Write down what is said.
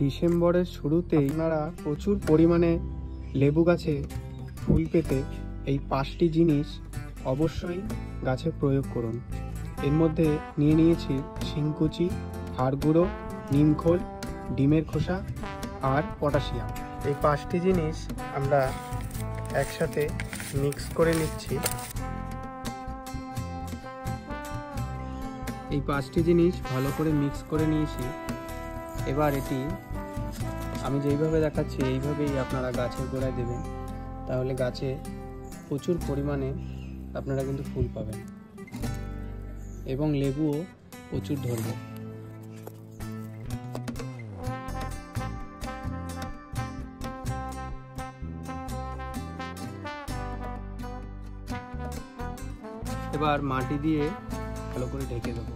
ডিসেম্বরের শুরুতেই আপনারা প্রচুর পরিমাণে লেবু গাছে ফুল পেতে এই 5টি জিনিস অবশ্যই গাছে প্রয়োগ করুন। এর মধ্যে নিয়ে নিয়েছি শিংকুচি, হাড় গুঁড়ো, নিমখোল, ডিমের খোসা আর পটাশিয়াম। এই 5টি জিনিস আমরা একসাথে মিক্স করে নিচ্ছি। এই 5টি জিনিস ভালো করে মিক্স করে নিয়েছি। এবার এটি আমি যেইভাবে দেখাচ্ছি এইভাবেই আপনারা গাছের গোড়ায় দেবেন, তাহলে গাছে প্রচুর পরিমাণে আপনারা কিন্তু ফুল পাবেন এবং লেবুও প্রচুর ধরবে। এবার মাটি দিয়ে ভালো করে ঢেকে দেবো।